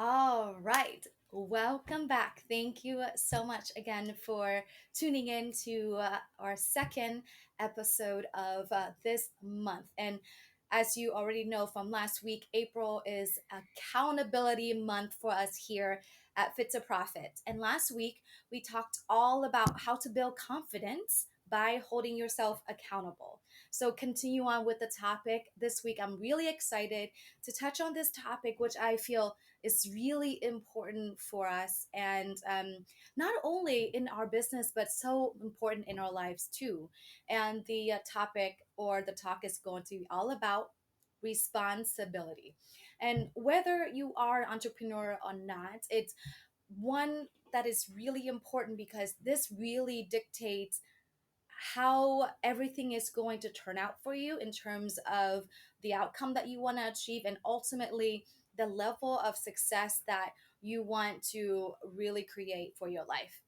All right. Welcome back. Thank you so much again for tuning in to our second episode of this month. And as you already know from last week, April is accountability month for us here at Fit to Profit. And last week, we talked all about how to build confidence by holding yourself accountable. So, continue on with the topic. This week, I'm really excited to touch on this topic, which I feel is really important for us and not only in our business but so important in our lives too. And the topic or the talk is going to be all about responsibility. And whether you are an entrepreneur or not, it's one that is really important because this really dictates how everything is going to turn out for you in terms of the outcome that you want to achieve and ultimately the level of success that you want to really create for your life.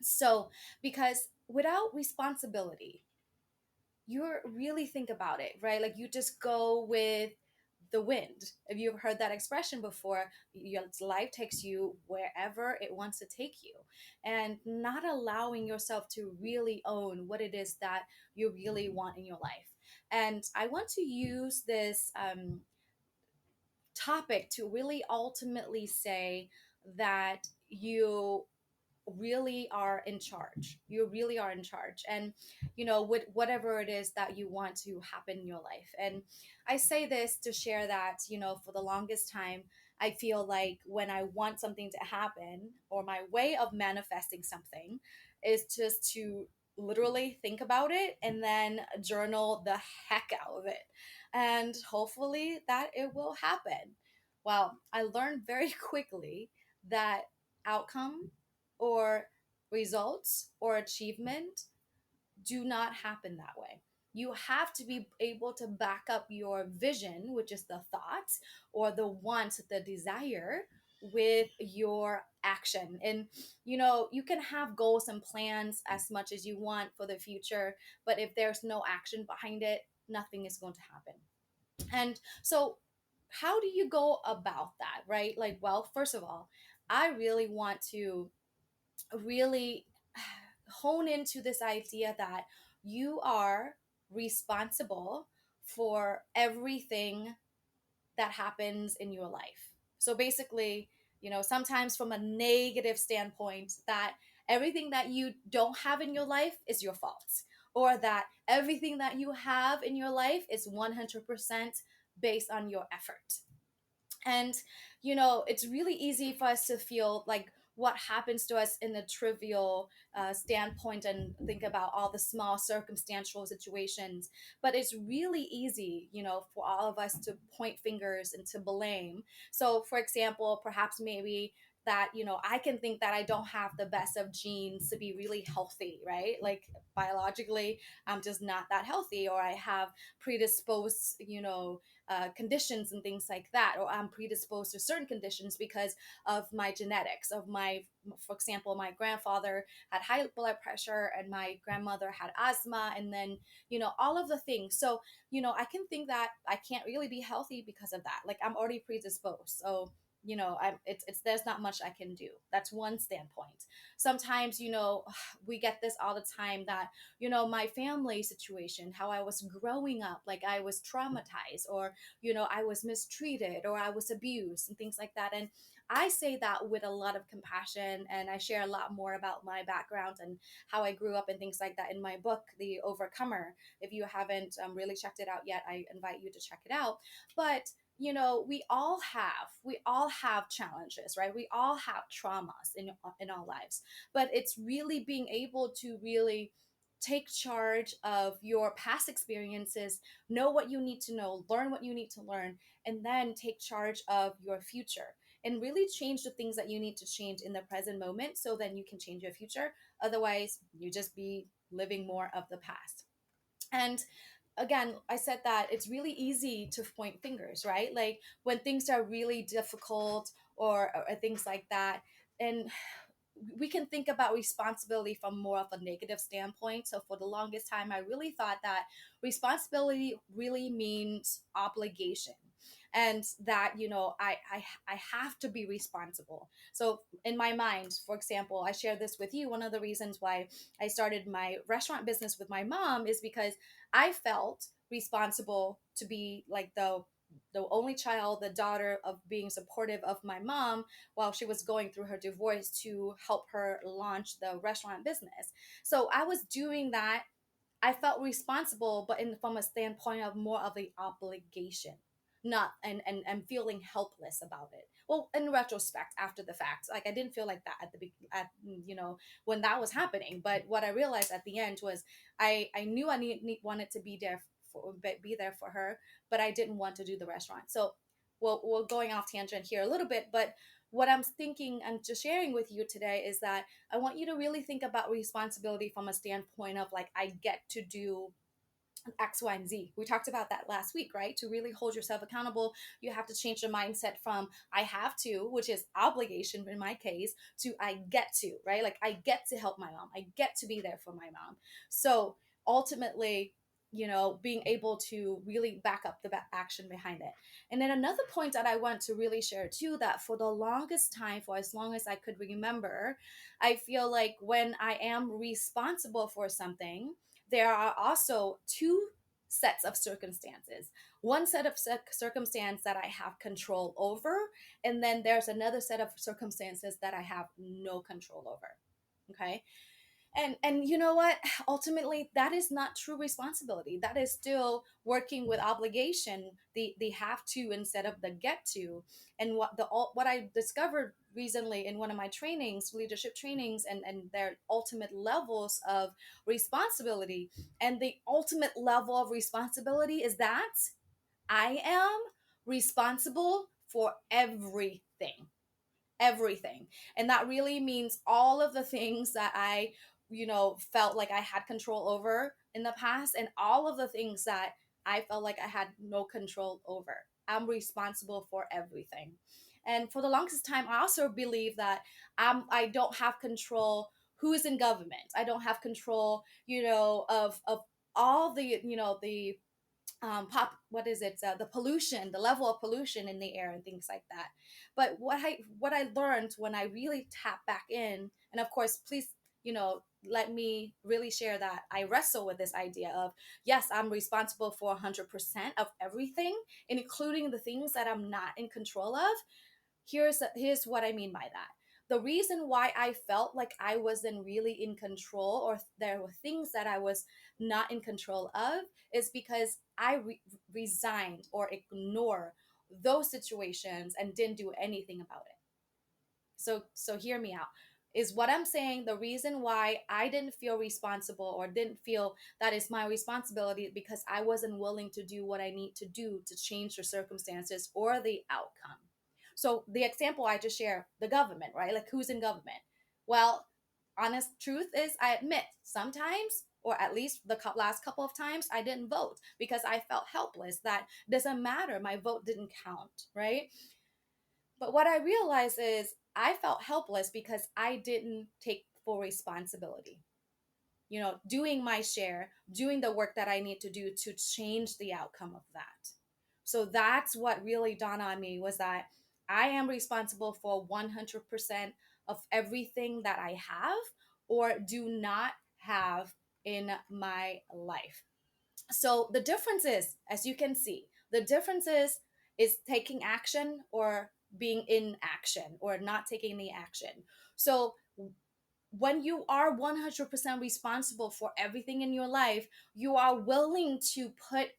So, because without responsibility, you're really think about it, right? Like you just go with the wind. If you've heard that expression before, your life takes you wherever it wants to take you, and not allowing yourself to really own what it is that you really want in your life. And I want to use this topic to really ultimately say that you really are in charge. You really are in charge. And, with whatever it is that you want to happen in your life. And I say this to share that, for the longest time, I feel like when I want something to happen or my way of manifesting something is just to literally think about it and then journal the heck out of it. And hopefully that it will happen. Well, I learned very quickly that outcome or results or achievement do not happen that way. You have to be able to back up your vision, which is the thoughts or the want, the desire, with your action. And you can have goals and plans as much as you want for the future, but if there's no action behind it, nothing is going to happen. And so, how do you go about that, right? Like, well, first of all, I really want to really hone into this idea that you are responsible for everything that happens in your life. So basically, sometimes from a negative standpoint, that everything that you don't have in your life is your fault, or that everything that you have in your life is 100% based on your effort. And, it's really easy for us to feel like what happens to us in a trivial standpoint and think about all the small circumstantial situations. But it's really easy, for all of us to point fingers and to blame. So, for example, perhaps maybe that I can think that I don't have the best of genes to be really healthy, right? Like biologically I'm just not that healthy, or I have predisposed conditions and things like that, or I'm predisposed to certain conditions because of my genetics of my for example, my grandfather had high blood pressure and my grandmother had asthma, and then all of the things. So I can think that I can't really be healthy because of that. Like I'm already predisposed. So it's there's not much I can do. That's one standpoint. Sometimes we get this all the time that my family situation, how I was growing up, like I was traumatized, or I was mistreated, or I was abused and things like that. And I say that with a lot of compassion, and I share a lot more about my background and how I grew up and things like that in my book, The Overcomer. If you haven't really checked it out yet, I invite you to check it out. But we all have challenges, right? We all have traumas in our lives, but it's really being able to really take charge of your past experiences, know what you need to know, learn what you need to learn, and then take charge of your future and really change the things that you need to change in the present moment so then you can change your future. Otherwise, you just be living more of the past. And again, I said that it's really easy to point fingers, right? Like when things are really difficult, or things like that. And we can think about responsibility from more of a negative standpoint. So for the longest time, I really thought that responsibility really means obligation. and that, I have to be responsible. So in my mind, for example, I share this with you. One of the reasons why I started my restaurant business with my mom is because I felt responsible to be like the only child, the daughter, of being supportive of my mom while she was going through her divorce, to help her launch the restaurant business. So I was doing that. I felt responsible, but from a standpoint of more of the obligation, not and feeling helpless about it. Well, in retrospect, after the fact, like I didn't feel like that at the at when that was happening. But what I realized at the end was I knew I wanted to be there for her, but I didn't want to do the restaurant. So, well, we're going off tangent here a little bit, but what I'm thinking and just sharing with you today is that I want you to really think about responsibility from a standpoint of like, I get to do X, Y, and Z. We talked about that last week, right? To really hold yourself accountable, you have to change the mindset from I have to, which is obligation in my case, to I get to, right? Like I get to help my mom. I get to be there for my mom. So ultimately, being able to really back up the action behind it. And then another point that I want to really share too, that for the longest time, for as long as I could remember, I feel like when I am responsible for something, there are also two sets of circumstances. One set of circumstance that I have control over, and then there's another set of circumstances that I have no control over. Okay. And you know what, ultimately that is not true responsibility. That is still working with obligation, the have to instead of the get to. And what I discovered recently in one of my trainings, leadership trainings, and their ultimate levels of responsibility, and the ultimate level of responsibility is that I am responsible for everything. And that really means all of the things that I felt like I had control over in the past, and all of the things that I felt like I had no control over. I'm responsible for everything. And for the longest time I also believe that I don't have control who is in government. I don't have control of all the pop what is it the pollution, the level of pollution in the air and things like that. But what I learned when I really tap back in, and of course, please, let me really share that I wrestle with this idea of, yes, I'm responsible for 100% of everything, including the things that I'm not in control of. Here's what I mean by that. The reason why I felt like I wasn't really in control, or there were things that I was not in control of, is because I resigned or ignored those situations and didn't do anything about it. So hear me out. Is what I'm saying, the reason why I didn't feel responsible or didn't feel that is my responsibility, because I wasn't willing to do what I need to do to change the circumstances or the outcome. So the example I just shared, the government, right? Like who's in government? Well, honest truth is, I admit sometimes, or at least the last couple of times, I didn't vote because I felt helpless. That doesn't matter. My vote didn't count, right? But what I realized is I felt helpless because I didn't take full responsibility. Doing my share, doing the work that I need to do to change the outcome of that. So that's what really dawned on me, was that I am responsible for 100% of everything that I have or do not have in my life. So the difference is, as you can see, the difference is taking action or being in action or not taking the action. So when you are 100% responsible for everything in your life, you are willing to put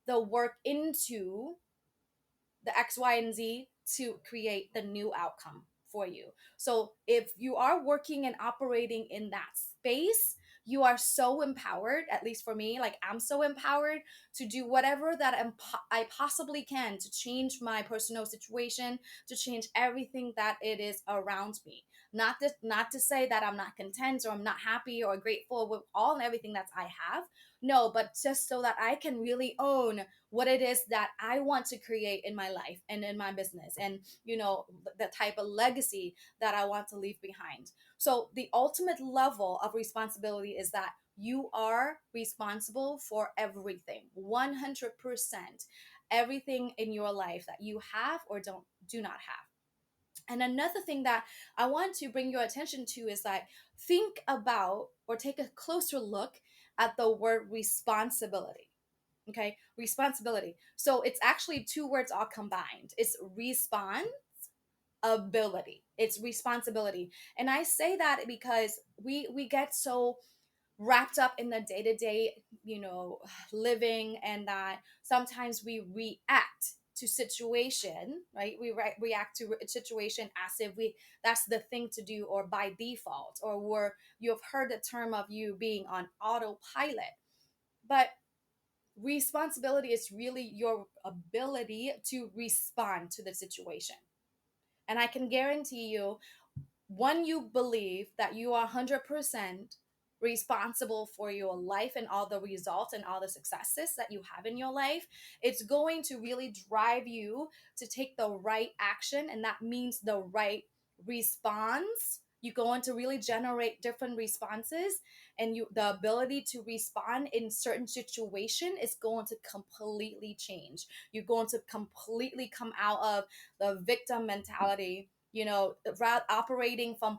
the work into the X, Y, and Z to create the new outcome for you. So if you are working and operating in that space, you are so empowered, at least for me, like I'm so empowered to do whatever that I possibly can to change my personal situation, to change everything that it is around me. Not to say that I'm not content or I'm not happy or grateful with all and everything that I have. No, but just so that I can really own what it is that I want to create in my life and in my business, and the type of legacy that I want to leave behind. So the ultimate level of responsibility is that you are responsible for everything 100%. everything in your life that you have or do not have. And another thing that I want to bring your attention to is that think about or take a closer look at the word responsibility. Okay, responsibility. So it's actually two words all combined. It's responsibility. It's responsibility. And I say that because we get so wrapped up in the day-to-day, living, and that sometimes we react to situation, right? React to a situation as if we that's the thing to do, or by default, or you have heard the term of you being on autopilot. But responsibility is really your ability to respond to the situation. And I can guarantee you, when you believe that you are 100% responsible for your life and all the results and all the successes that you have in your life, it's going to really drive you to take the right action. And that means the right response. You're going to really generate different responses, and the ability to respond in certain situation is going to completely change. You're going to completely come out of the victim mentality, operating from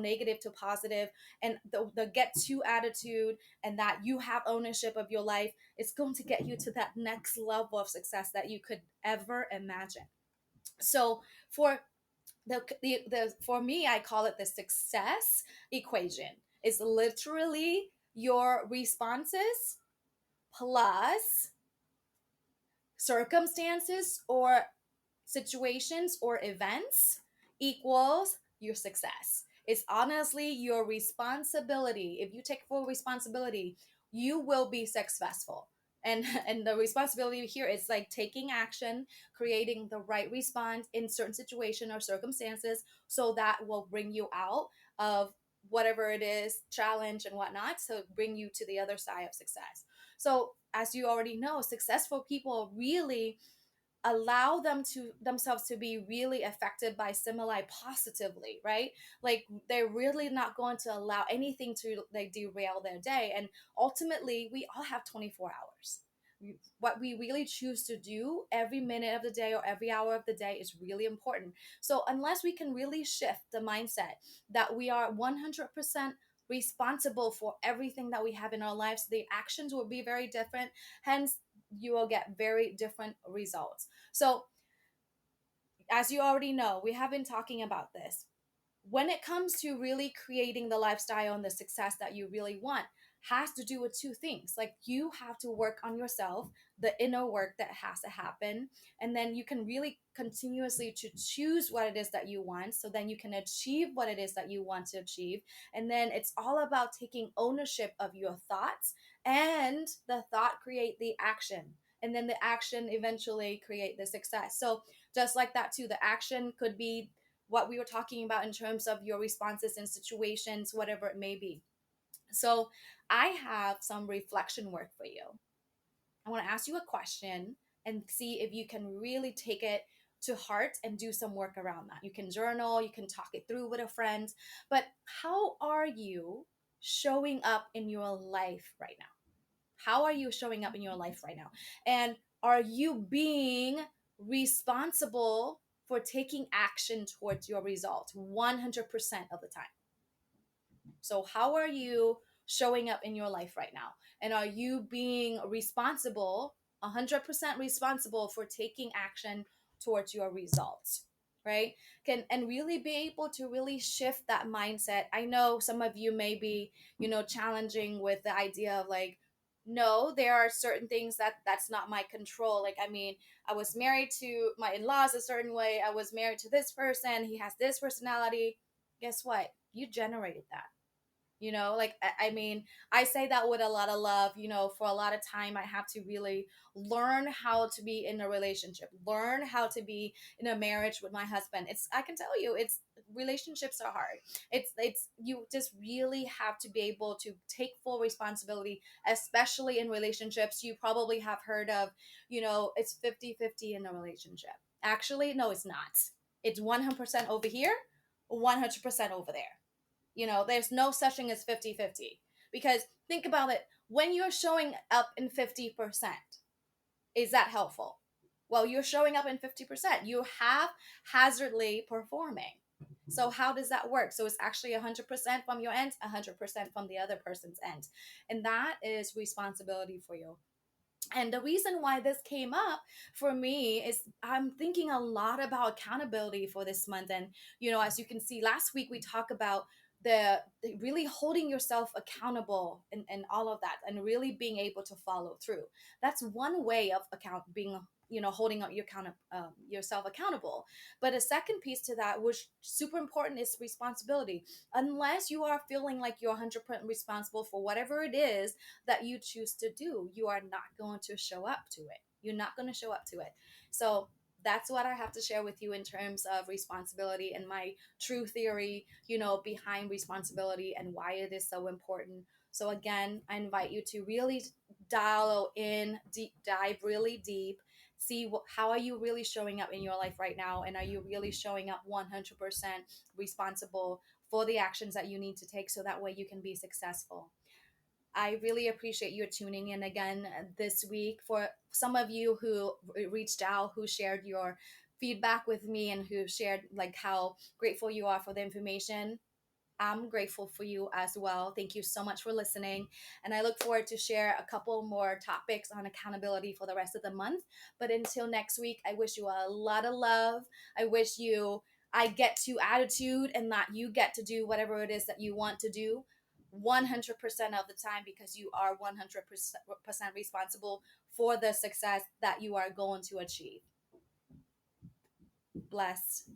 negative to positive, and the get to attitude, and that you have ownership of your life is going to get you to that next level of success that you could ever imagine. So for for me, I call it the success equation. It's literally your responses plus circumstances or situations or events equals your success. It's honestly your responsibility. If you take full responsibility, you will be successful. And and the responsibility here is like taking action, creating the right response in certain situation or circumstances, so that will bring you out of whatever it is, challenge and whatnot, so bring you to the other side of success. So as you already know, successful people really allow themselves to be really affected by stimuli positively, right? Like they're really not going to allow anything to like derail their day. And ultimately, we all have 24 hours. What we really choose to do every minute of the day or every hour of the day is really important. So unless we can really shift the mindset that we are 100% responsible for everything that we have in our lives, the actions will be very different. Hence, you will get very different results. So, as you already know, we have been talking about this. When it comes to really creating the lifestyle and the success that you really want, has to do with two things. Like you have to work on yourself, the inner work that has to happen, and then you can really continuously to choose what it is that you want, so then you can achieve what it is that you want to achieve. And then it's all about taking ownership of your thoughts, and the thought create the action, and then the action eventually create the success. So just like that too, the action could be what we were talking about in terms of your responses in situations, whatever it may be. So I have some reflection work for you. I want to ask you a question and see if you can really take it to heart and do some work around that. You can journal, you can talk it through with a friend, but how are you showing up in your life right now? How are you showing up in your life right now? And are you being responsible for taking action towards your results 100% of the time? So, how are you showing up in your life right now? And are you being responsible, 100% responsible for taking action towards your results? Right? Can and really be able to really shift that mindset. I know some of you may be, challenging with the idea of like, no, there are certain things that's not my control. Like, I mean, I was married to my in-laws a certain way. I was married to this person. He has this personality. Guess what? You generated that. Like I mean, I say that with a lot of love. For a lot of time I have to really learn how to be in a relationship, learn how to be in a marriage with my husband. I can tell you, it's relationships are hard. It's you just really have to be able to take full responsibility, especially in relationships. You probably have heard of, it's 50-50 in a relationship. Actually, no, it's not. It's 100% over here, 100% over there. There's no such thing as 50-50. Because think about it, when you're showing up in 50%, is that helpful? Well, you're showing up in 50%. You have hazardly performing. So how does that work? So it's actually 100% from your end, 100% from the other person's end. And that is responsibility for you. And the reason why this came up for me is I'm thinking a lot about accountability for this month. And, as you can see, last week we talked about the really holding yourself accountable and all of that, and really being able to follow through. That's one way of being, holding your yourself accountable. But a second piece to that, which super important, is responsibility. Unless you are feeling like you're 100% responsible for whatever it is that you choose to do, you are not going to show up to it. You're not going to show up to it. So that's what I have to share with you in terms of responsibility and my true theory, behind responsibility and why it is so important. So again, I invite you to really dial in, deep dive really deep, see how are you really showing up in your life right now, and are you really showing up 100% responsible for the actions that you need to take, so that way you can be successful. I really appreciate you tuning in again this week. For some of you who reached out, who shared your feedback with me, and who shared like how grateful you are for the information, I'm grateful for you as well. Thank you so much for listening. And I look forward to share a couple more topics on accountability for the rest of the month. But until next week, I wish you a lot of love. I get to attitude, and that you get to do whatever it is that you want to do 100% of the time, because you are 100% responsible for the success that you are going to achieve. Blessed.